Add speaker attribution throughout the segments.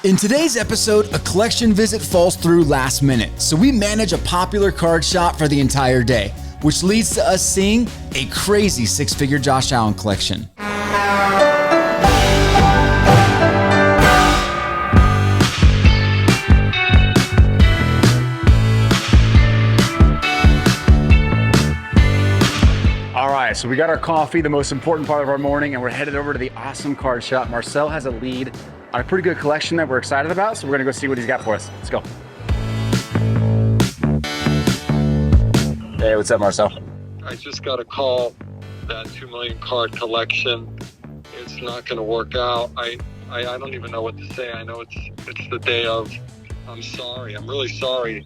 Speaker 1: In today's episode, a collection visit falls through last minute, so we manage a popular card shop for the entire day, which leads to us seeing a crazy six-figure Josh Allen collection. All right, so we got our coffee, the most important part of our morning, and we're headed over to the awesome card shop. Marcel has a lead on a pretty good collection that we're excited about, so we're gonna go see what he's got for us. Let's go. Hey, what's up, Marcel?
Speaker 2: I just got a call that 2 million card collection. It's not gonna work out. I don't even know what to say. I know it's the day of. I'm sorry. I'm really sorry.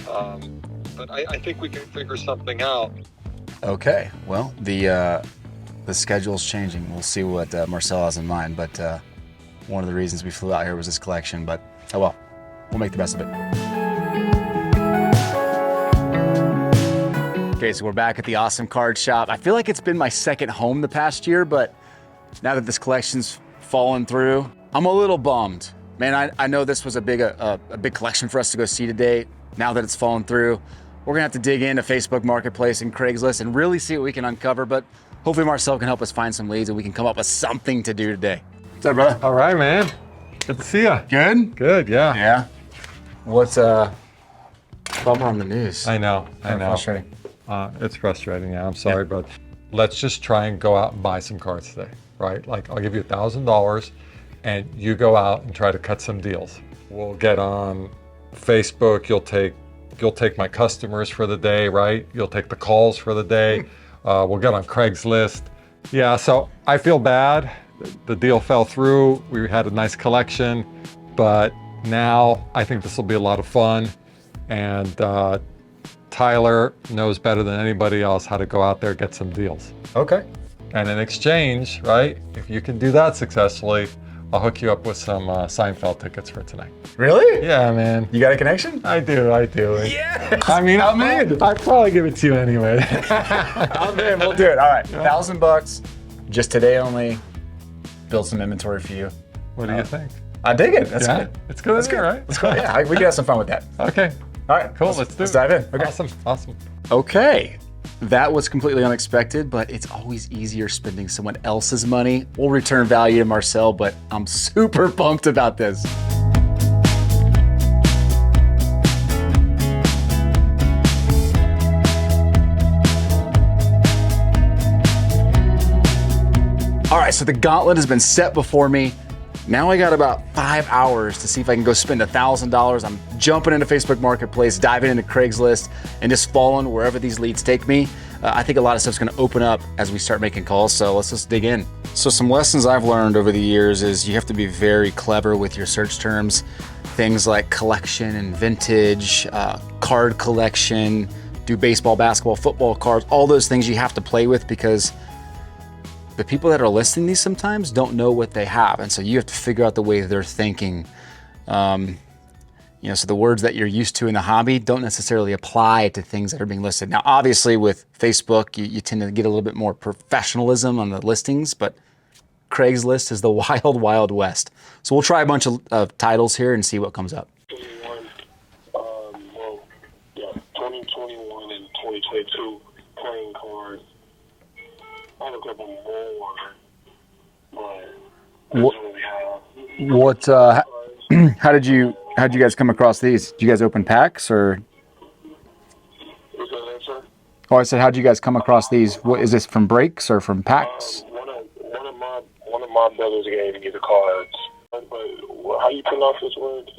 Speaker 2: But I think we can figure something out.
Speaker 1: Okay, well, the schedule's changing. We'll see what Marcel has in mind, but one of the reasons we flew out here was this collection, but oh well, we'll make the best of it. Okay, so we're back at the awesome card shop. I feel like it's been my second home the past year, but now that this collection's fallen through, I'm a little bummed. Man, I know this was a big collection for us to go see today. Now that it's fallen through, we're gonna have to dig into Facebook Marketplace and Craigslist and really see what we can uncover, but hopefully Marcel can help us find some leads and we can come up with something to do today. What's up, brother?
Speaker 3: All right, man. Good to see you.
Speaker 1: Good?
Speaker 3: Good, yeah.
Speaker 1: Yeah. What's bummer on the news?
Speaker 3: I know.
Speaker 1: Frustrating.
Speaker 3: It's frustrating, yeah. I'm sorry, but let's just try and go out and buy some cards today, right? Like, I'll give you $1,000 and you go out and try to cut some deals. We'll get on Facebook. You'll take my customers for the day, right? You'll take the calls for the day. We'll get on Craigslist. Yeah, so I feel bad. The deal fell through. We had a nice collection, but now I think this will be a lot of fun. And Tyler knows better than anybody else how to go out there and get some deals.
Speaker 1: Okay.
Speaker 3: And in exchange, right, if you can do that successfully, I'll hook you up with some Seinfeld tickets for tonight.
Speaker 1: Really?
Speaker 3: Yeah, man.
Speaker 1: You got a connection?
Speaker 3: I do.
Speaker 1: Yes!
Speaker 3: I mean,
Speaker 1: I'm in.
Speaker 3: I'd probably give it to you anyway.
Speaker 1: I'm in. We'll do it. All right. $1,000, just today only. Build some inventory for you.
Speaker 3: What do you think?
Speaker 1: I dig it. That's
Speaker 3: Yeah?
Speaker 1: good.
Speaker 3: It's good,
Speaker 1: That's
Speaker 3: isn't
Speaker 1: good.
Speaker 3: it, right?
Speaker 1: Let's go. Yeah, we can have some fun with that.
Speaker 3: Okay.
Speaker 1: All right.
Speaker 3: Cool. Let's
Speaker 1: dive in. Okay.
Speaker 3: Awesome.
Speaker 1: Okay. That was completely unexpected, but it's always easier spending someone else's money. We'll return value to Marcel, but I'm super pumped about this. All right, so the gauntlet has been set before me. Now I got about 5 hours to see if I can go spend $1,000. I'm jumping into Facebook Marketplace, diving into Craigslist, and just following wherever these leads take me. I think a lot of stuff's gonna open up as we start making calls, so let's just dig in. So some lessons I've learned over the years is you have to be very clever with your search terms. Things like collection and vintage, card collection, do baseball, basketball, football cards, all those things you have to play with because the people that are listing these sometimes don't know what they have. And so you have to figure out the way they're thinking. So the words that you're used to in the hobby don't necessarily apply to things that are being listed. Now, obviously with Facebook, you tend to get a little bit more professionalism on the listings, but Craigslist is the wild, wild west. So we'll try a bunch of titles here and see what comes up.
Speaker 4: 2021 and 2022 playing cards. I have a couple more, but
Speaker 1: How did you guys come across these? Did you guys open packs or?
Speaker 4: What's that, sir?
Speaker 1: Oh, I said, how'd you guys come across these? What is this, from breaks or from packs?
Speaker 4: One of my brothers gave me the cards. But how you pronounce this word?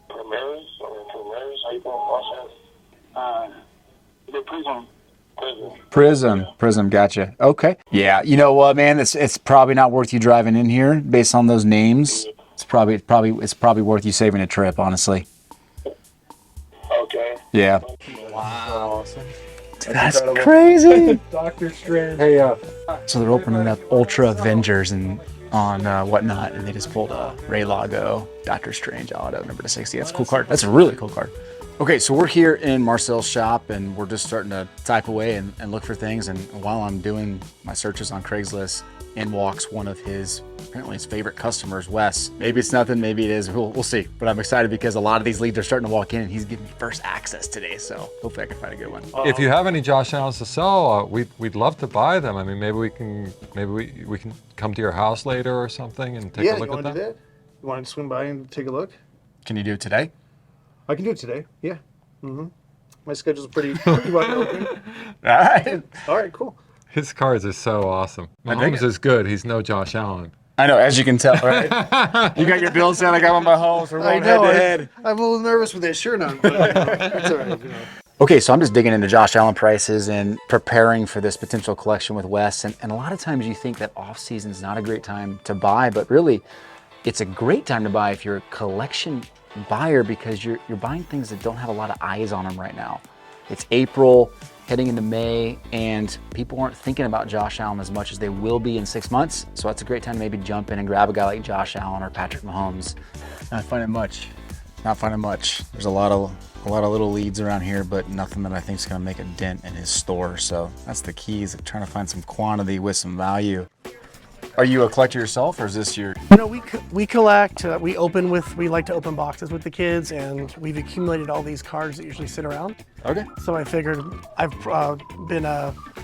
Speaker 4: Primaris or Primaris? How you pronounce that? Is it
Speaker 1: Prism, gotcha. Okay. Yeah, you know what, man? It's probably not worth you driving in here based on those names. It's probably worth you saving a trip, honestly.
Speaker 4: Okay.
Speaker 1: Yeah.
Speaker 3: Wow.
Speaker 1: Dude, that's crazy.
Speaker 3: Dr. Strange. Hey,
Speaker 1: So they're opening up Ultra Avengers and on Whatnot, and they just pulled a Ray Lago, Doctor Strange auto, number to 60. That's a cool card. That's a really cool card. Okay, so we're here in Marcel's shop and we're just starting to type away and look for things. And while I'm doing my searches on Craigslist, and walks one of apparently his favorite customers, Wes. Maybe it's nothing, maybe it is. We'll see. But I'm excited because a lot of these leads are starting to walk in, and he's giving me first access today. So hopefully I can find a good one.
Speaker 3: If you have any Josh Allens to sell, we'd love to buy them. I mean, maybe we can come to your house later or something and take a look at them.
Speaker 5: You want to swing by and take a look?
Speaker 1: Can you do it today?
Speaker 5: I can do it today. Yeah. My schedule's pretty wide open.
Speaker 1: All right.
Speaker 5: All right, cool.
Speaker 3: His cards are so awesome.
Speaker 1: dig
Speaker 3: Mahomes
Speaker 1: it.
Speaker 3: is good. He's no Josh Allen.
Speaker 1: I know, as you can tell, right? You got your bill set. I got one by home. We're going head to head.
Speaker 5: I'm a little nervous with this shirt on, but that's all right.
Speaker 1: Okay, so I'm just digging into Josh Allen prices and preparing for this potential collection with Wes. And a lot of times you think that off season is not a great time to buy, but really it's a great time to buy if you're a collection buyer because you're buying things that don't have a lot of eyes on them right now. It's April, heading into May, and people aren't thinking about Josh Allen as much as they will be in 6 months. So that's a great time to maybe jump in and grab a guy like Josh Allen or Patrick Mahomes. Not finding much. Not finding much. There's a lot of little leads around here, but nothing that I think is going to make a dent in his store. So that's the key, is trying to find some quantity with some value. Are you a collector yourself, or is this your?
Speaker 6: You know, we collect. We like to open boxes with the kids, and we've accumulated all these cards that usually sit around.
Speaker 1: Okay.
Speaker 6: So I figured I've been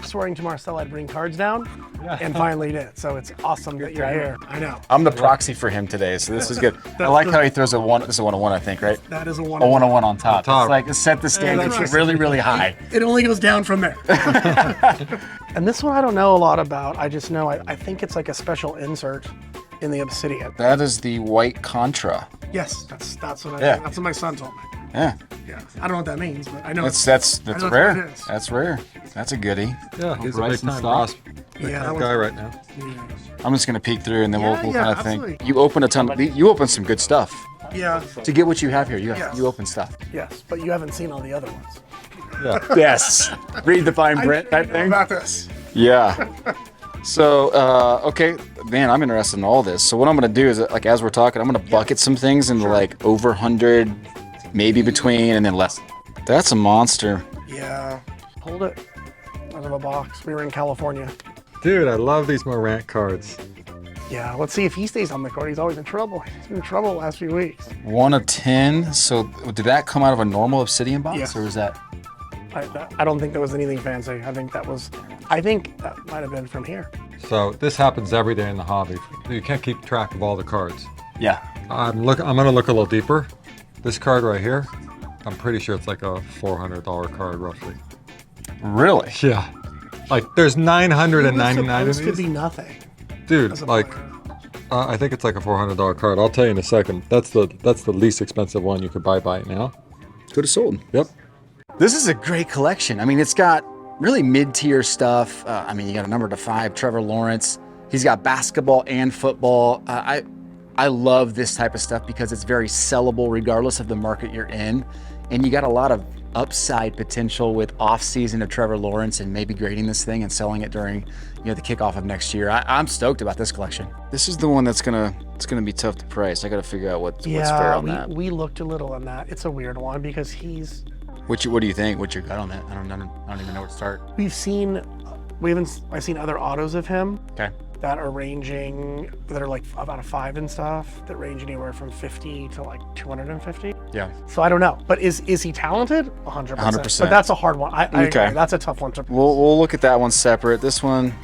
Speaker 6: swearing to Marcel I'd bring cards down, and finally did. So it's awesome that you're here. I know.
Speaker 1: I'm the proxy for him today, so this is good. I like how he throws a one. This is a 101, I think, right?
Speaker 6: That is a
Speaker 1: A 101 on top. It's like set the standard
Speaker 6: that's
Speaker 1: really, really high.
Speaker 6: It only goes down from there. And this one I don't know a lot about. I just know I think it's like a special insert in the Obsidian.
Speaker 1: That is the white Contra.
Speaker 6: Yes, that's what
Speaker 1: Yeah.
Speaker 6: that's what my son told me.
Speaker 1: Yeah,
Speaker 6: Yeah, I don't know what that means, but I know
Speaker 1: that's
Speaker 6: I know what
Speaker 1: rare.
Speaker 6: it is.
Speaker 1: That's rare. That's a goodie.
Speaker 3: Yeah, he's a big
Speaker 1: Bryson
Speaker 3: time
Speaker 1: Stott.
Speaker 6: Yeah, that
Speaker 3: guy right now.
Speaker 1: I'm just gonna peek through, and then we'll kind of think.
Speaker 6: absolutely.
Speaker 1: You open a ton. You open some good stuff
Speaker 6: Yeah,
Speaker 1: to get what you have here.
Speaker 6: Yes.
Speaker 1: You open stuff.
Speaker 6: yes, but you haven't seen all the other ones.
Speaker 3: Yeah.
Speaker 1: Yes. Read the fine print type thing.
Speaker 6: About this.
Speaker 1: Yeah. So, okay, man, I'm interested in all this. So what I'm gonna do is, like, as we're talking, I'm gonna bucket some things into like over 100, maybe between, and then less. That's a monster.
Speaker 6: Yeah, pulled it out of a box. We were in California.
Speaker 3: Dude, I love these Morant cards.
Speaker 6: Yeah, let's see if he stays on the court. He's always in trouble. He's been in trouble the last few weeks.
Speaker 1: 1 of 10. So did that come out of a normal Obsidian box,
Speaker 6: Yes.
Speaker 1: or is that?
Speaker 6: I don't think there was anything fancy. I think that might have been from here.
Speaker 3: So this happens every day in the hobby. You can't keep track of all the cards.
Speaker 1: Yeah.
Speaker 3: I'm gonna look a little deeper. This card right here, I'm pretty sure it's like a $400 card roughly.
Speaker 1: Really?
Speaker 3: Yeah. Like there's 999 of
Speaker 6: This could
Speaker 3: these.
Speaker 6: be nothing.
Speaker 3: Dude,
Speaker 6: as a
Speaker 3: like
Speaker 6: player.
Speaker 3: I think it's like a $400 card. I'll tell you in a second. That's the least expensive one you could buy it now.
Speaker 1: Could have sold.
Speaker 3: Yep.
Speaker 1: This is a great collection. I mean, it's got really mid-tier stuff. I mean, you got a number to 5, Trevor Lawrence. He's got basketball and football. I love this type of stuff because it's very sellable regardless of the market you're in. And you got a lot of upside potential with off-season of Trevor Lawrence and maybe grading this thing and selling it during, the kickoff of next year. I'm stoked about this collection. This is the one that's gonna be tough to price. I got to figure out what's fair on that.
Speaker 6: we looked a little on that. It's a weird one because
Speaker 1: What do you think? What's your gut on that? I don't even know where to start.
Speaker 6: I've seen other autos of him
Speaker 1: Okay.
Speaker 6: that are like about a 5 and stuff that range anywhere from 50 to like 250.
Speaker 1: Yeah.
Speaker 6: So I don't know, but is he talented? 100%.
Speaker 1: 100%.
Speaker 6: But that's a hard one. I
Speaker 1: Okay.
Speaker 6: agree. That's a tough one to.
Speaker 1: We'll look at that one separate. This one,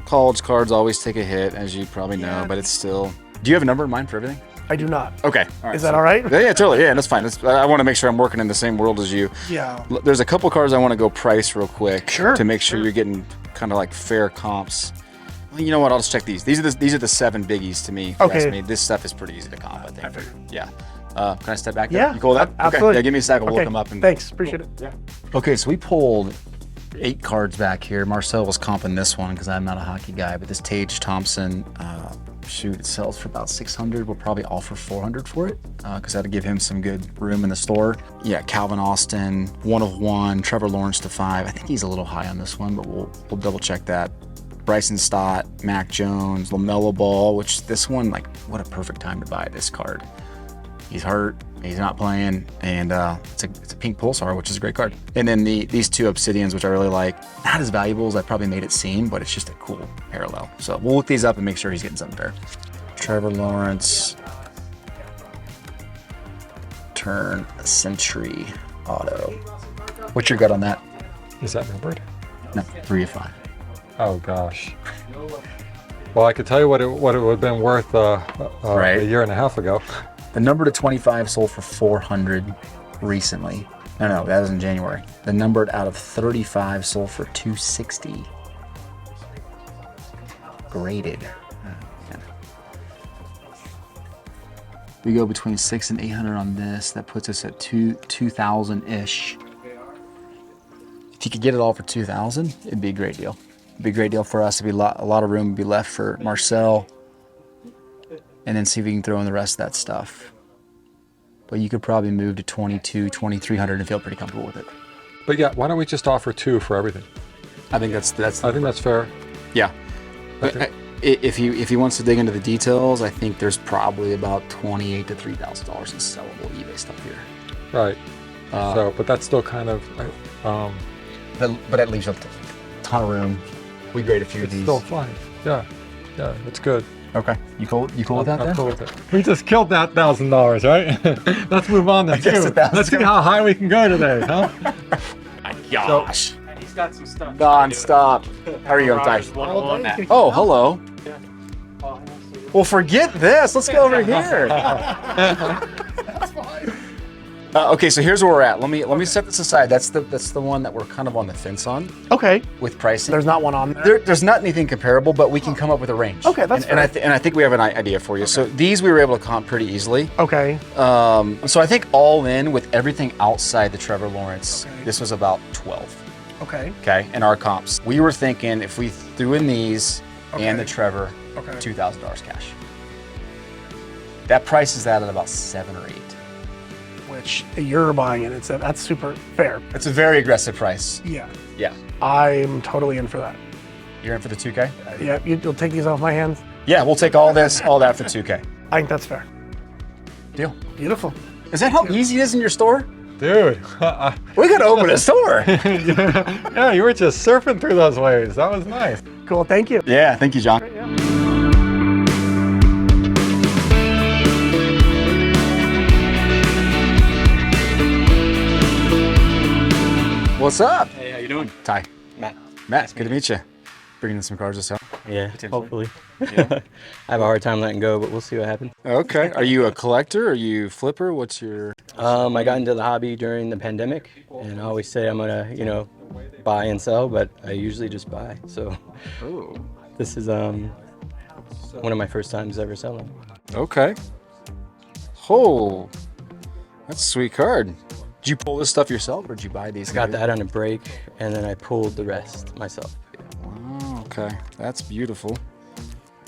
Speaker 1: college cards always take a hit, as you probably know,
Speaker 6: Yeah.
Speaker 1: but it's still. Do you have a number in mind for everything?
Speaker 6: I do not.
Speaker 1: Okay. All right.
Speaker 6: Is that all right?
Speaker 1: Yeah, totally. Yeah, that's fine. I want to make sure I'm working in the same world as you.
Speaker 6: Yeah.
Speaker 1: There's a couple cards I want to go price real quick.
Speaker 6: Sure,
Speaker 1: To make sure you're getting kind of like fair comps. Well, you know what? I'll just check these. These are the 7 biggies to me. if you
Speaker 6: Okay.
Speaker 1: ask me. This stuff is pretty easy to comp, I think.
Speaker 6: I figured.
Speaker 1: Yeah. Can I step back?
Speaker 6: Yeah.
Speaker 1: There? You cool with that?
Speaker 6: Absolutely.
Speaker 1: Okay. Yeah. Give me a second. We'll
Speaker 6: Okay.
Speaker 1: look them up. And
Speaker 6: Thanks. Appreciate it.
Speaker 1: Yeah. Okay, so we pulled 8 cards back here. Marcel was comping this one because I'm not a hockey guy, but this Tage Thompson, it sells for about 600. We'll probably offer 400 for it because that'll give him some good room in the store. Yeah, Calvin Austin, 1 of 1, Trevor Lawrence to 5. I think he's a little high on this one, but we'll double check that. Bryson Stott, Mac Jones, LaMelo Ball, which this one, like, what a perfect time to buy this card. He's hurt. He's not playing, and it's a pink Pulsar, which is a great card. And then these two Obsidians, which I really like. Not as valuable as I probably made it seem, but it's just a cool parallel. So we'll look these up and make sure he's getting something fair. Trevor Lawrence, Turn Century Auto. What's your gut on that?
Speaker 3: Is that numbered?
Speaker 1: No, 3 of 5.
Speaker 3: Oh gosh. Well, I could tell you what it would have been worth
Speaker 1: Right.
Speaker 3: a year and a half ago.
Speaker 1: The number to 25 sold for 400 recently. No, that was in January. The numbered out of 35 sold for 260. Graded. Yeah. We go between 600 and 800 on this. That puts us at 2,000-ish. If you could get it all for 2,000, it'd be a great deal. It'd be a great deal for us. It'd be a lot of room would be left for Marcel. And then see if we can throw in the rest of that stuff. But you could probably move to 22, 2,300 and feel pretty comfortable with it.
Speaker 3: But yeah, why don't we just offer 2 for everything?
Speaker 1: I think that's
Speaker 3: I think that's fair.
Speaker 1: yeah. But if he wants to dig into the details, I think there's probably about $2,800 to $3,000 in sellable eBay stuff here.
Speaker 3: Right. But that's still kind of,
Speaker 1: But that leaves a ton of room. We grade a few of
Speaker 3: it's
Speaker 1: these.
Speaker 3: still fine. Yeah, it's good.
Speaker 1: Okay. You cool with that
Speaker 3: I'm
Speaker 1: then?
Speaker 3: cool with it. We just killed that $1,000, right? Let's move on then.
Speaker 1: guess
Speaker 3: Too.
Speaker 1: 1,000.
Speaker 3: Let's see how high we can go today, huh?
Speaker 1: Gosh.
Speaker 7: And he's got some stuff.
Speaker 1: Non-stop. How are you doing, Ty? Oh, hello. Well, forget this. Let's go over here. Okay, so here's where we're at. Let me set this aside. That's the one that we're kind of on the fence on
Speaker 6: Okay.
Speaker 1: with pricing.
Speaker 6: There's not one on there.
Speaker 1: There's not anything comparable, but we can come up with a range.
Speaker 6: Okay, that's
Speaker 1: and I think we have an idea for you. So these we were able to comp pretty easily.
Speaker 6: Okay.
Speaker 1: So I think all in with everything outside the Trevor Lawrence, this was about 12.
Speaker 6: Okay.
Speaker 1: Okay, in our comps, we were thinking if we threw in these and the Trevor,
Speaker 6: Okay.
Speaker 1: $2,000 cash. That price is at about 7 or 8.
Speaker 6: Which you're buying it. That's super fair.
Speaker 1: It's a very aggressive price.
Speaker 6: Yeah.
Speaker 1: Yeah.
Speaker 6: I'm totally in for that.
Speaker 1: You're in for the 2K?
Speaker 6: Yeah. You'll take these off my hands.
Speaker 1: Yeah, we'll take all that for 2K.
Speaker 6: I think that's fair.
Speaker 1: Deal.
Speaker 6: Beautiful.
Speaker 1: Is that how easy it is in your store?
Speaker 3: Dude.
Speaker 1: We could open a store.
Speaker 3: Yeah, you were just surfing through those waves. That was nice.
Speaker 6: Cool. Thank you.
Speaker 1: Yeah, thank you, John. What's up?
Speaker 7: Hey, how you doing?
Speaker 1: Ty.
Speaker 7: Matt.
Speaker 1: Good to meet you. Bringing in some cars to sell.
Speaker 7: Yeah, hopefully. I have a hard time letting go, but we'll see what happens.
Speaker 1: Okay. Are you a collector? Are you flipper? What's your...
Speaker 7: I got into the hobby during the pandemic, and I always say I'm gonna, buy and sell, but I usually just buy. So this is one of my first times ever selling.
Speaker 1: Okay. Oh, that's a sweet card. Did you pull this stuff yourself or did you buy these?
Speaker 7: I got that on a break, and then I pulled the rest myself.
Speaker 1: Oh, okay. That's beautiful.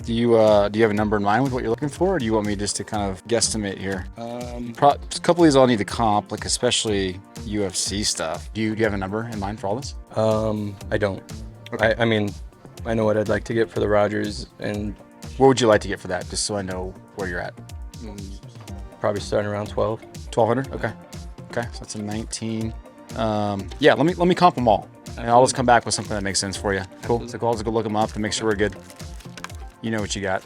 Speaker 1: Do you have a number in mind with what you're looking for, or do you want me just to kind of guesstimate here? A couple of these all need to comp, like especially UFC stuff. Do you have a number in mind for all this?
Speaker 7: I don't.
Speaker 1: Okay.
Speaker 7: I mean, I know what I'd like to get for the Rogers, and
Speaker 1: What would you like to get for that, just so I know where you're at?
Speaker 7: probably starting around 12.
Speaker 1: 1,200. Okay. Okay. So that's a 19. Yeah. Let me comp them all, and I'll just come back with something that makes sense for you. Cool. So I'll just go look them up and make sure we're good. You know what you got.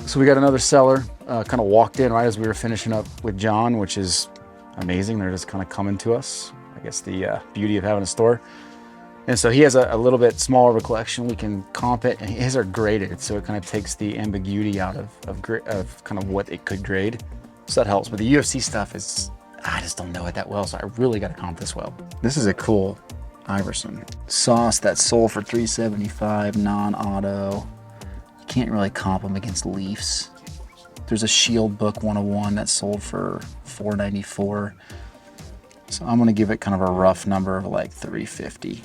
Speaker 1: So we got another seller kind of walked in right as we were finishing up with John, which is amazing. They're just kind of coming to us. I guess the beauty of having a store. And so he has a little bit smaller of a collection. We can comp it, and his are graded, so it kind of takes the ambiguity out of kind of what it could grade. So that helps. But the UFC stuff is, I just don't know it that well, so I really got to comp this well. This is a cool Iverson. Sauce that sold for $375, non-auto. You can't really comp them against Leafs. There's a Shield Book 101 that sold for $494. So I'm gonna give it kind of a rough number of like $350.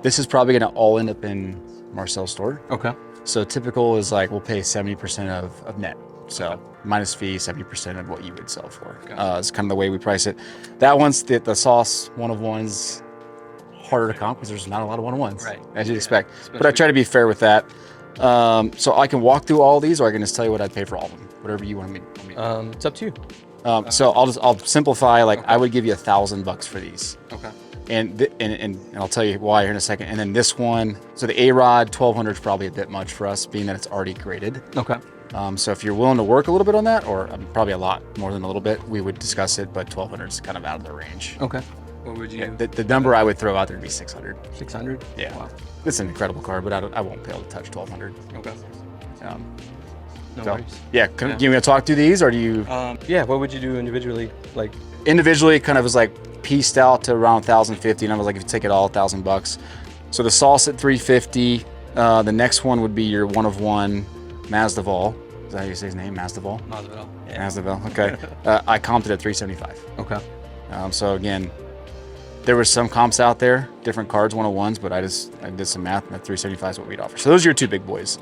Speaker 1: This is probably gonna all end up in Marcel's store.
Speaker 7: Okay.
Speaker 1: So typical is like we'll pay 70% of net. So minus fee, 70% of what you would sell for. It's kind of the way we price it. That one's the sauce one of ones harder to comp because there's not a lot of one-on-ones,
Speaker 7: Right.
Speaker 1: as you'd expect. But I try to be fair with that. So I can walk through all these, or I can just tell you what I'd pay for all of them. Whatever you want me to do.
Speaker 7: It's up to you.
Speaker 1: So I'll simplify. Like I would give you $1,000 for these.
Speaker 7: Okay.
Speaker 1: And I'll tell you why here in a second. And then this one, so the A-Rod 1200 is probably a bit much for us, being that it's already graded.
Speaker 7: Okay.
Speaker 1: So if you're willing to work a little bit on that, or probably a lot more than a little bit, we would discuss it. But 1200 is kind of out of the range.
Speaker 7: Okay. What would you?
Speaker 1: Yeah, the number I would throw out there would be 600.
Speaker 7: 600.
Speaker 1: Yeah.
Speaker 7: Wow.
Speaker 1: It's an incredible car, but I won't be able to touch 1200.
Speaker 7: Okay. No
Speaker 1: So,
Speaker 7: worries.
Speaker 1: yeah, you want me to talk through these, or do you?
Speaker 7: Yeah. What would you do individually? Like.
Speaker 1: Individually, kind of was like pieced out to around 1,050, and I was like, if you take it all, $1,000. So the Sauce at 350. The next one would be your one of one Mazdaval. Is that how you say his name? Mazdaval?
Speaker 7: Masvidal. Yeah.
Speaker 1: Mazdaval. Okay. I comped it at 375.
Speaker 7: Okay.
Speaker 1: So again, there was some comps out there, different cards, 101s, but I did some math, and that 375 is what we'd offer. So those are your two big boys.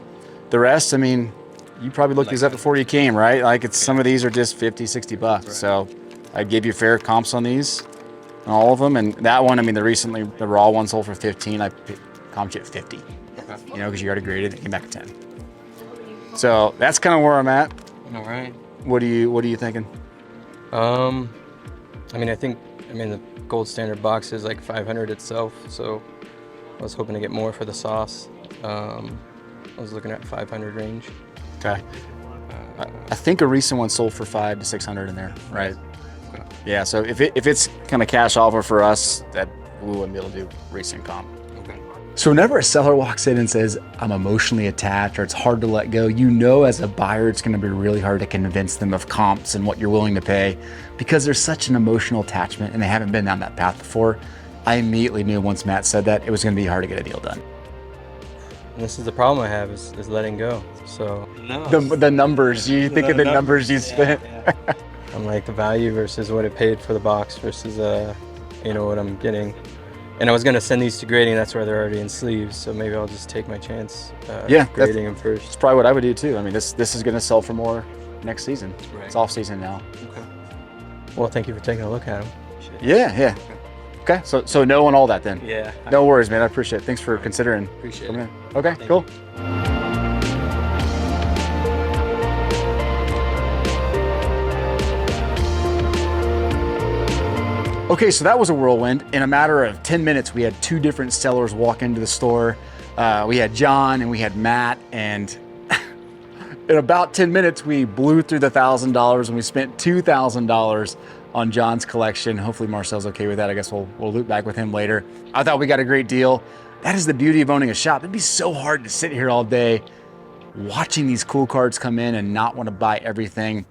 Speaker 1: The rest, I mean, you probably looked these up before you came, right? Like some of these are just 50, 60 bucks. Right. So I gave you fair comps on these, on all of them. And that one, I mean, the raw one sold for 15. I comped you at 50. Okay. You know, because you already graded, it came back at 10. So that's kind of where I'm at.
Speaker 7: All right.
Speaker 1: What are you thinking?
Speaker 7: I mean, the gold standard box is like 500 itself, so I was hoping to get more for the Sauce. I was looking at 500 range.
Speaker 1: Okay. I think a recent one sold for 500 to 600 in there, right?
Speaker 7: Okay.
Speaker 1: Yeah. So if it's kind of cash offer for us, that we wouldn't be able to do recent comp.
Speaker 7: Okay.
Speaker 1: So whenever a seller walks in and says, I'm emotionally attached, or it's hard to let go, you know as a buyer it's going to be really hard to convince them of comps and what you're willing to pay, because there's such an emotional attachment and they haven't been down that path before. I immediately knew once Matt said that it was going to be hard to get a deal done.
Speaker 7: And this is the problem I have is letting go. So
Speaker 1: The numbers, you think of the numbers you spent.
Speaker 7: Yeah. I'm like the value versus what it paid for the box versus what I'm getting. And I was gonna send these to grading. That's where they're already in sleeves. So maybe I'll just take my chance. Grading them first.
Speaker 1: That's probably what I would do too. I mean, this is gonna sell for more next season.
Speaker 7: Right.
Speaker 1: It's off season now.
Speaker 7: Okay. Well, thank you for taking a look at them.
Speaker 1: Yeah. Okay, so no on all that then.
Speaker 7: Yeah.
Speaker 1: No worries, man. I appreciate it. Thanks for considering.
Speaker 7: Appreciate it.
Speaker 1: Okay,
Speaker 7: Thank
Speaker 1: cool. Okay, so that was a whirlwind. In a matter of 10 minutes, we had two different sellers walk into the store. We had John and we had Matt, and in about 10 minutes, we blew through the $1,000 and we spent $2,000 on John's collection. Hopefully Marcel's okay with that. I guess we'll loop back with him later. I thought we got a great deal. That is the beauty of owning a shop. It'd be so hard to sit here all day watching these cool cards come in and not want to buy everything.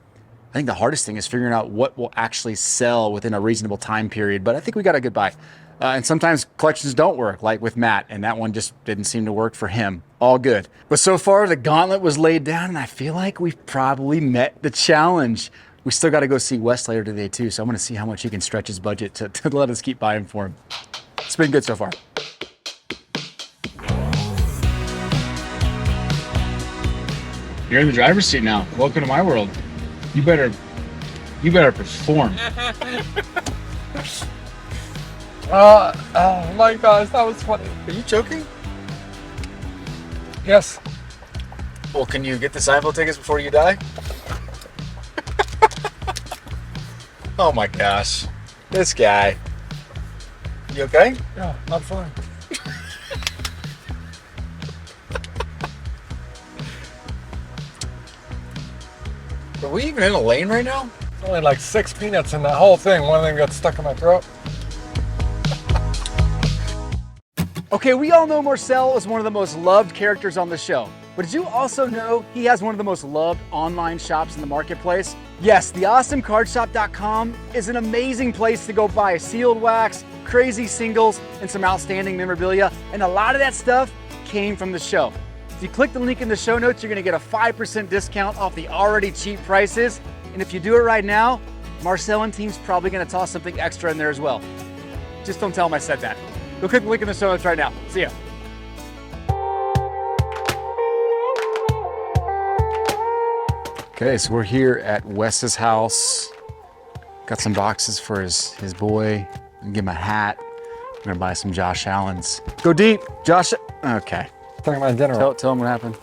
Speaker 1: I think the hardest thing is figuring out what will actually sell within a reasonable time period, but I think we got a good buy. And sometimes collections don't work, like with Matt, and that one just didn't seem to work for him. All good. But so far, the gauntlet was laid down, and I feel like we've probably met the challenge. We still got to go see Wes later today, too, so I'm going to see how much he can stretch his budget to let us keep buying for him. It's been good so far. You're in the driver's seat now. Welcome to my world. You better perform.
Speaker 3: Oh my gosh, that was funny.
Speaker 1: Are you joking?
Speaker 3: Yes.
Speaker 1: Well, can you get the Seinfeld tickets before you die? Oh my gosh. This guy. You okay?
Speaker 3: Yeah, I'm fine.
Speaker 1: Are we even in a lane right now?
Speaker 3: There's only like 6 peanuts in that whole thing. One of them got stuck in my throat.
Speaker 1: Okay, we all know Marcel is one of the most loved characters on the show. But did you also know he has one of the most loved online shops in the marketplace? Yes, theawesomecardshop.com is an amazing place to go buy sealed wax, crazy singles, and some outstanding memorabilia. And a lot of that stuff came from the show. If you click the link in the show notes, you're gonna get a 5% discount off the already cheap prices. And if you do it right now, Marcel and team's probably gonna toss something extra in there as well. Just don't tell them I said that. Go click the link in the show notes right now. See ya. Okay, so we're here at Wes's house. Got some boxes for his boy. I'm gonna give him a hat. We're gonna buy some Josh Allen's. Go deep, Josh. Okay.
Speaker 3: Talking about dinner.
Speaker 1: Tell him what happened.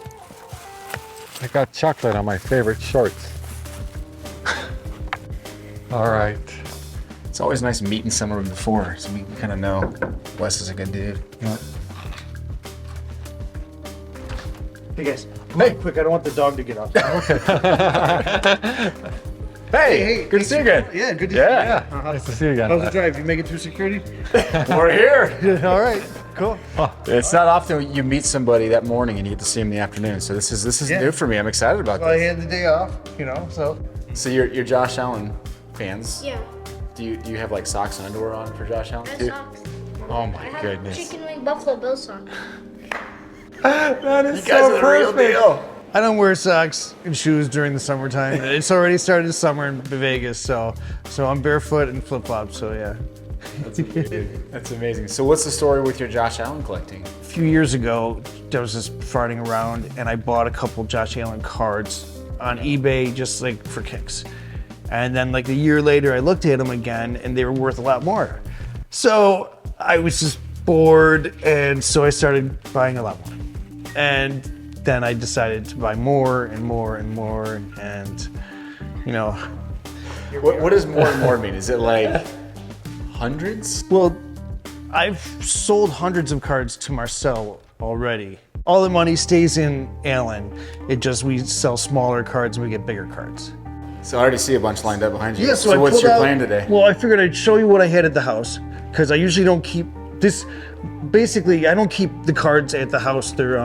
Speaker 3: I got chocolate on my favorite shorts. All right.
Speaker 1: It's always nice meeting someone before, so we kind of know Wes is a good dude.
Speaker 3: Yeah.
Speaker 5: Hey guys, hey, quick! I don't want the dog to get off.
Speaker 1: Hey, good to see you again.
Speaker 5: Yeah, good to
Speaker 1: Yeah.
Speaker 5: see you.
Speaker 3: Nice to see you again.
Speaker 5: How's the drive? You make it through security?
Speaker 1: We're here.
Speaker 5: All right, cool.
Speaker 1: It's not often you meet somebody that morning and you get to see them in the afternoon, so this is
Speaker 5: Yeah.
Speaker 1: new for me. I'm excited about
Speaker 5: Well, I
Speaker 1: this.
Speaker 5: had the day off, so.
Speaker 1: So you're Josh Allen fans.
Speaker 8: Yeah,
Speaker 1: Do you have like socks and underwear on for Josh Allen
Speaker 8: red
Speaker 1: too?
Speaker 8: socks.
Speaker 1: Oh
Speaker 8: I
Speaker 1: my
Speaker 8: have
Speaker 1: goodness.
Speaker 8: chicken wing Buffalo Bill song.
Speaker 3: That is
Speaker 1: You guys are the real deal.
Speaker 5: I don't wear socks and shoes during the summertime. It's already started summer in Vegas, so I'm barefoot and flip flops. So yeah.
Speaker 1: That's amazing. So what's the story with your Josh Allen collecting?
Speaker 5: A few years ago, I was just farting around and I bought a couple Josh Allen cards on eBay just like for kicks. And then like a year later, I looked at them again and they were worth a lot more. So I was just bored, and so I started buying a lot more. And then I decided to buy more and more and more, and
Speaker 1: What does more and more mean? Is it like hundreds?
Speaker 5: well, I've sold hundreds of cards to Marcel already. All the money stays in Allen. It just, we sell smaller cards and we get bigger cards.
Speaker 1: So I already see a bunch lined up behind you.
Speaker 5: Yeah,
Speaker 1: so
Speaker 5: I
Speaker 1: what's
Speaker 5: pulled
Speaker 1: your
Speaker 5: out-
Speaker 1: plan today?
Speaker 5: Well, I figured I'd show you what I had at the house, because I usually don't keep this. Basically, I don't keep the cards at the house. They're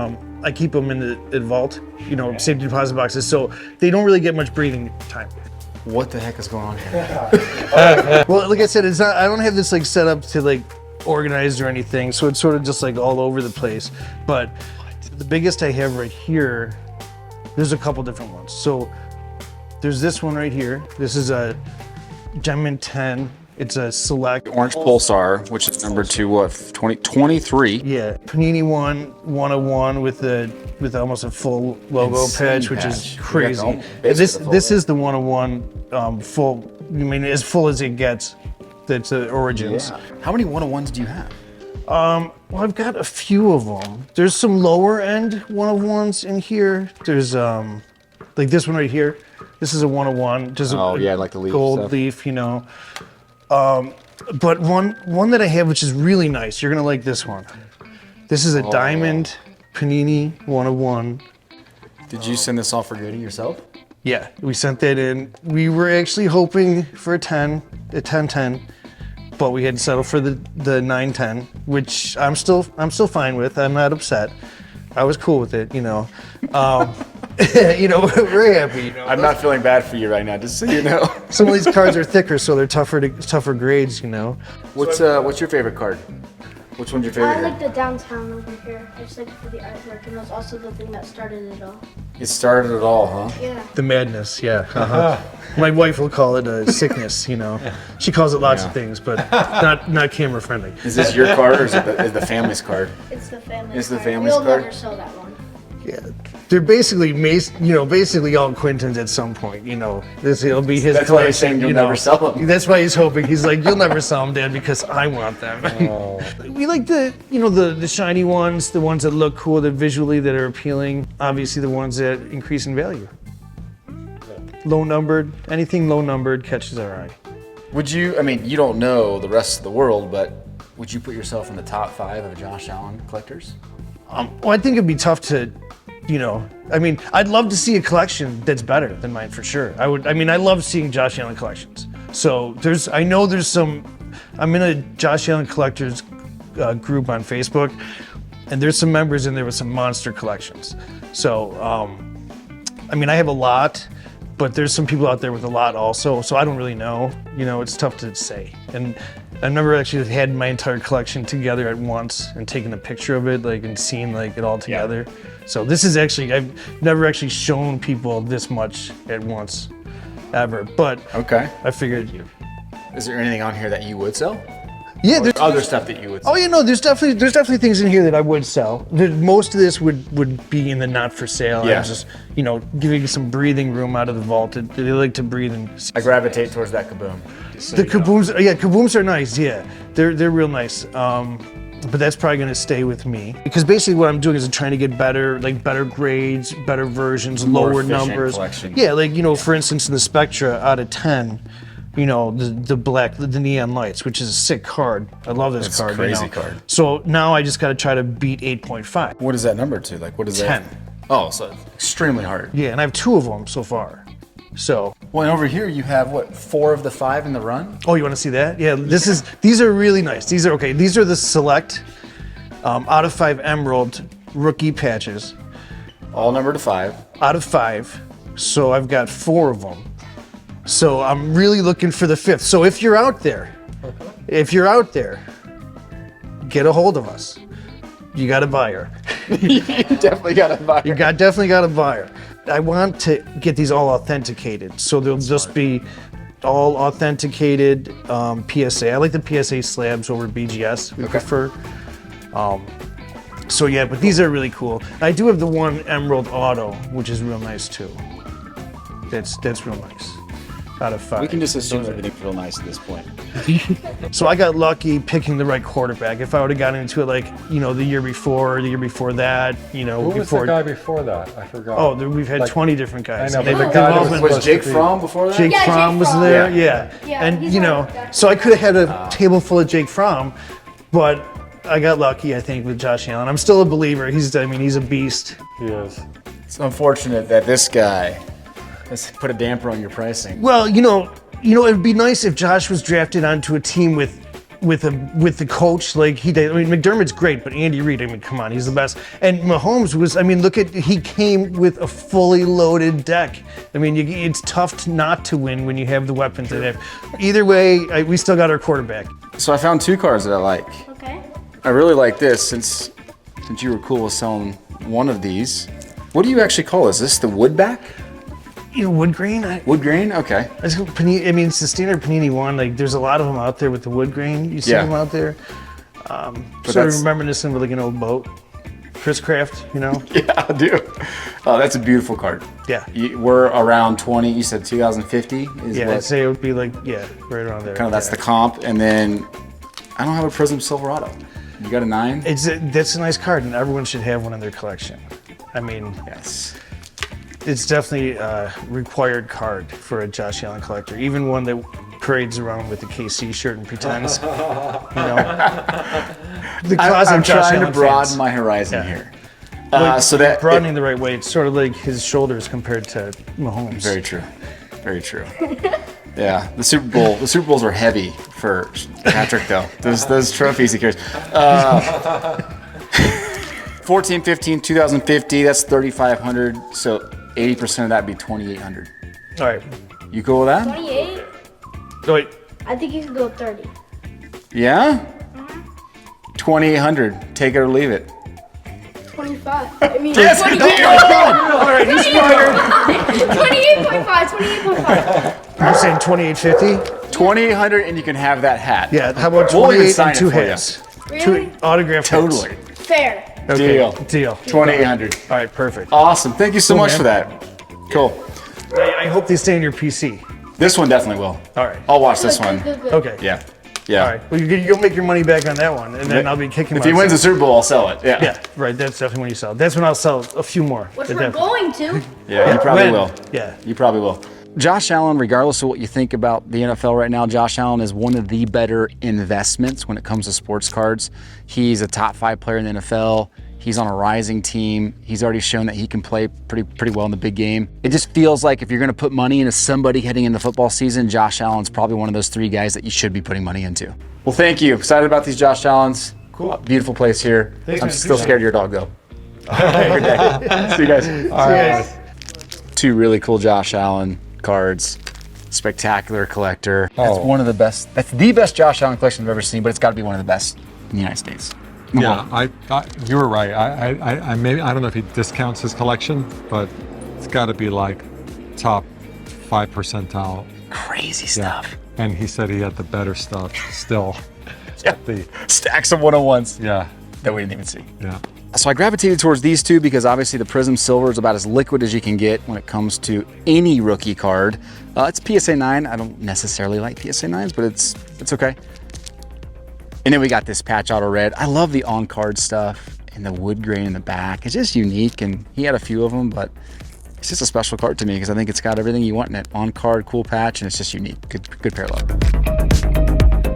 Speaker 5: I keep them in the vault, safety deposit boxes, so they don't really get much breathing time.
Speaker 1: What the heck is going on here?
Speaker 5: Well, like I said, it's not. I don't have this like set up to like organized or anything, so it's sort of just like all over the place. But the biggest I have right here, there's a couple different ones. So there's this one right here. This is a Gem 10. It's a select.
Speaker 1: Orange Pulsar, which is number 23.
Speaker 5: Yeah, Panini 101 with almost a full logo
Speaker 1: Insane
Speaker 5: patch, which
Speaker 1: patch.
Speaker 5: is
Speaker 1: You got
Speaker 5: crazy.
Speaker 1: the basically
Speaker 5: This
Speaker 1: the full
Speaker 5: this
Speaker 1: logo.
Speaker 5: is the 101 full. I mean, as full as it gets. That's the origins.
Speaker 1: Yeah. How many 101s do you have?
Speaker 5: Well, I've got a few of them. There's some lower end 101s in here. There's like this one right here. This is a 101. Just
Speaker 1: Oh,
Speaker 5: a
Speaker 1: yeah, like the leaf
Speaker 5: gold
Speaker 1: stuff.
Speaker 5: leaf, But one that I have, which is really nice. You're gonna like this one. This is a diamond Panini 101.
Speaker 1: Did you send this off for grading yourself?
Speaker 5: Yeah, we sent that in. We were actually hoping for a 10-10, but we had to settle for the 9-10, which I'm still fine with. I'm not upset. I was cool with it, We're happy,
Speaker 1: I'm not feeling bad for you right now, just so you know.
Speaker 5: Some of these cards are thicker, so they're tougher grades,
Speaker 1: What's your favorite card? Which one's your favorite?
Speaker 8: I like the downtown over here. I just like it for the artwork, and that's also the thing that started it all.
Speaker 1: It started it all, huh?
Speaker 8: Yeah.
Speaker 5: The madness, yeah. My wife will call it a sickness, She calls it lots of things, but not camera friendly.
Speaker 1: Is this your card or is it the family's card?
Speaker 8: It's the family.
Speaker 1: It's the
Speaker 8: card.
Speaker 1: family's
Speaker 8: We'll
Speaker 1: card?
Speaker 8: never sell that one.
Speaker 5: Yeah, they're basically basically all Quentin's at some point. It'll be his
Speaker 1: That's why he's
Speaker 5: collection.
Speaker 1: saying you'll never sell them.
Speaker 5: That's why he's hoping. He's like, you'll never sell them, Dad, because I want them. We like the shiny ones, the ones that look cool, that visually that are appealing. Obviously, the ones that increase in value. Low numbered, anything low numbered catches our eye.
Speaker 1: Would you? I mean, you don't know the rest of the world, but would you put yourself in the top 5 of Josh Allen collectors?
Speaker 5: Well, I think it'd be tough to, I'd love to see a collection that's better than mine for sure. I love seeing Josh Allen collections. So I'm in a Josh Allen collectors group on Facebook, and there's some members in there with some monster collections. So, I have a lot, but there's some people out there with a lot also. So I don't really know. It's tough to say. And I've never actually had my entire collection together at once and taken a picture of it, and seen it all together. So this is actually, I've never actually shown people this much at once, ever. But
Speaker 1: Okay.
Speaker 5: I figured,
Speaker 1: Is there anything on here that you would sell?
Speaker 5: yeah,
Speaker 1: Or
Speaker 5: there's
Speaker 1: other stuff that you would sell?
Speaker 5: Oh, there's definitely things in here that I would sell. Most of this would be in the not for sale.
Speaker 1: Yeah.
Speaker 5: I'm just, giving some breathing room out of the vault. They like to breathe and.
Speaker 1: I gravitate towards that kaboom.
Speaker 5: The kabooms, kabooms are nice. Yeah, they're real nice. But that's probably gonna stay with me because basically what I'm doing is I'm trying to get better grades, better versions,
Speaker 1: More
Speaker 5: lower
Speaker 1: efficient
Speaker 5: numbers.
Speaker 1: collection.
Speaker 5: Yeah, for instance, in the Spectra, out of 10, you know, the black, the neon lights, which is a sick card. I love this card.
Speaker 1: Crazy card.
Speaker 5: So now I just got to try to beat 8.5.
Speaker 1: What is that number to? Like, what is
Speaker 5: 10.
Speaker 1: that? Oh, so extremely hard.
Speaker 5: Yeah, and I have 2 of them so far. So.
Speaker 1: Well, and over here you have what, 4 of the 5 in the run?
Speaker 5: Oh, you want to see that? Yeah, these are really nice. These are okay. These are the select out of 5 Emerald rookie patches.
Speaker 1: All numbered to 5.
Speaker 5: Out of 5. So I've got 4 of them. So I'm really looking for the 5th. So if you're out there, get a hold of us. You got a buyer.
Speaker 1: You definitely got a buyer.
Speaker 5: You definitely got a buyer. I want to get these all authenticated. So they'll just be all authenticated PSA. I like the PSA slabs over BGS, we prefer. So yeah, but these are really cool. I do have the one Emerald Auto, which is real nice too. That's real nice. Out of 5.
Speaker 1: We can just assume everything's real nice at this point.
Speaker 5: So I got lucky picking the right quarterback. If I would have gotten into it like, you know, the year before that, you know,
Speaker 3: Who was the guy before that? I forgot.
Speaker 5: Oh, we've had 20 different guys.
Speaker 3: I know, but
Speaker 5: They've
Speaker 3: the guy
Speaker 5: all
Speaker 3: that
Speaker 5: been-
Speaker 1: Was Jake Fromm before that?
Speaker 5: Jake
Speaker 8: Yeah, Jake
Speaker 5: Fromm was
Speaker 8: Fromm.
Speaker 5: there,
Speaker 1: Yeah.
Speaker 8: Yeah,
Speaker 5: and
Speaker 8: he's
Speaker 5: you
Speaker 8: on
Speaker 5: know,
Speaker 8: the deck.
Speaker 5: so I could have had a table full of Jake Fromm, but I got lucky, I think, with Josh Allen. I'm still a believer. He's a beast.
Speaker 3: He is.
Speaker 1: It's unfortunate that this guy has put a damper on your pricing.
Speaker 5: Well, you know, it'd be nice if Josh was drafted onto a team with the coach like he did. I mean, McDermott's great, but Andy Reid, I mean, come on, he's the best. And Mahomes was, I mean, he came with a fully loaded deck. I mean, it's tough not to win when you have the weapons that have. Either way, we still got our quarterback.
Speaker 1: So I found 2 cards that I like.
Speaker 8: Okay.
Speaker 1: I really like this since you were cool with selling one of these. What do you actually call this? Is this the woodback?
Speaker 5: You know, wood grain.
Speaker 1: Wood grain? Okay.
Speaker 5: It's the standard Panini one. Like, there's a lot of them out there with the wood grain. You see
Speaker 1: Yeah.
Speaker 5: them out there. Sort of
Speaker 1: that's-
Speaker 5: reminiscent of like an old boat. Chris Craft, you know?
Speaker 1: Yeah, I do. Oh, that's a beautiful card.
Speaker 5: Yeah.
Speaker 1: We're around 20. You said 2050 is
Speaker 5: Yeah,
Speaker 1: what?
Speaker 5: I'd say it would be like, yeah, right around there.
Speaker 1: Kind of that's
Speaker 5: yeah.
Speaker 1: the comp, and then I don't have a Prism Silverado. You got a 9?
Speaker 5: That's a nice card, and everyone should have one in their collection. I mean,
Speaker 1: Yes.
Speaker 5: it's definitely a required card for a Josh Allen collector, even one that parades around with the KC shirt and pretends, you know. The closet
Speaker 1: I'm
Speaker 5: Josh
Speaker 1: trying to
Speaker 5: Allen
Speaker 1: broaden
Speaker 5: fans.
Speaker 1: my horizon
Speaker 5: Yeah.
Speaker 1: here.
Speaker 5: Like,
Speaker 1: So that
Speaker 5: broadening the right way, it's sort of like his shoulders compared to Mahomes.
Speaker 1: very true. Very true. Yeah, the Super Bowls are heavy for Patrick though. Those trophies he carries. 14, 15, 2050. That's 3,500. So 80% of that would be 2,800.
Speaker 5: All right.
Speaker 1: You cool with that?
Speaker 8: 28.
Speaker 5: Oh, wait.
Speaker 8: I think you could go 30.
Speaker 1: Yeah. 2,800. Take it or leave it.
Speaker 8: 25. I mean,
Speaker 1: Yes,
Speaker 8: 28.
Speaker 1: deal!
Speaker 5: All right, he's smarter.
Speaker 8: 28.5. 28.5.
Speaker 5: I'm saying 2850.
Speaker 1: 2,800, and you can have that hat.
Speaker 5: Yeah. How about
Speaker 1: We'll even
Speaker 5: 28
Speaker 1: sign
Speaker 5: and
Speaker 1: it
Speaker 5: 2
Speaker 1: for you.
Speaker 5: hats?
Speaker 8: Really?
Speaker 5: 2 autographed hats.
Speaker 1: Totally.
Speaker 8: Fair.
Speaker 5: Okay.
Speaker 1: Deal.
Speaker 5: Deal.
Speaker 1: 2,800.
Speaker 5: All right, perfect.
Speaker 1: Awesome. Thank you so
Speaker 5: Cool,
Speaker 1: much
Speaker 5: man.
Speaker 1: for that. Cool.
Speaker 5: I hope they stay in your PC.
Speaker 1: This one definitely will.
Speaker 5: All right.
Speaker 1: I'll watch this one.
Speaker 8: Good.
Speaker 5: Okay.
Speaker 1: Yeah. Yeah.
Speaker 5: All right. Well, you'll make your money back on that one, and then I'll be kicking.
Speaker 1: If he wins the Super Bowl, I'll sell it. Yeah.
Speaker 5: Yeah, right. That's definitely when you sell. That's when I'll sell a few more.
Speaker 8: Which
Speaker 5: But
Speaker 8: we're
Speaker 5: definitely.
Speaker 8: going to.
Speaker 1: Yeah, you probably
Speaker 5: When?
Speaker 1: will.
Speaker 5: Yeah.
Speaker 1: You probably will. Josh Allen, regardless of what you think about the NFL right now, Josh Allen is one of the better investments when it comes to sports cards. He's a top 5 player in the NFL. He's on a rising team. He's already shown that he can play pretty well in the big game. It just feels like if you're going to put money into somebody heading into football season, Josh Allen's probably one of those 3 guys that you should be putting money into. Well, thank you. Excited about these Josh Allens. Cool. Beautiful place here.
Speaker 5: Thanks,
Speaker 1: I'm
Speaker 5: man.
Speaker 1: still scared of your dog, though. Have a good day. See you guys.
Speaker 3: All right.
Speaker 1: 2 really cool Josh Allen cards. Spectacular collector. That's
Speaker 3: Oh.
Speaker 1: one of the best. That's the best Josh Allen collection I've ever seen, but it's got to be one of the best in the United States.
Speaker 3: Yeah, you were right. I maybe I don't know if he discounts his collection, but it's got to be like top 5 percentile.
Speaker 1: Crazy
Speaker 3: Yeah.
Speaker 1: stuff.
Speaker 3: And he said he had the better stuff still.
Speaker 1: Yeah. Stacks of 101s
Speaker 3: Yeah,
Speaker 1: that we didn't even see.
Speaker 3: yeah.
Speaker 1: So I gravitated towards these 2 because obviously the Prism Silver is about as liquid as you can get when it comes to any rookie card. It's PSA 9. I don't necessarily like PSA 9s, but it's okay. And then we got this patch auto red. I love the on-card stuff and the wood grain in the back. It's just unique, and he had a few of them, but It's just a special card to me because I think it's got everything you want in it. On card, cool patch, and it's just unique. Good parallel.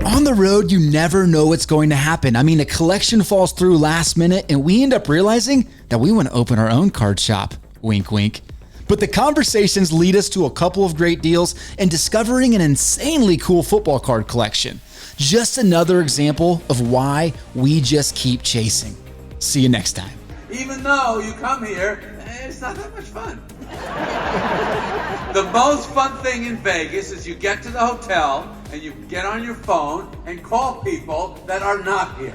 Speaker 9: On the road, you never know what's going to happen. I mean, a collection falls through last minute and we end up realizing that we want to open our own card shop. Wink, wink. But the conversations lead us to a couple of great deals and discovering an insanely cool football card collection. Just another example of why we just keep chasing. See you next time.
Speaker 10: Even though you come here, it's not that much fun. The most fun thing in Vegas is you get to the hotel and you get on your phone and call people that are not here.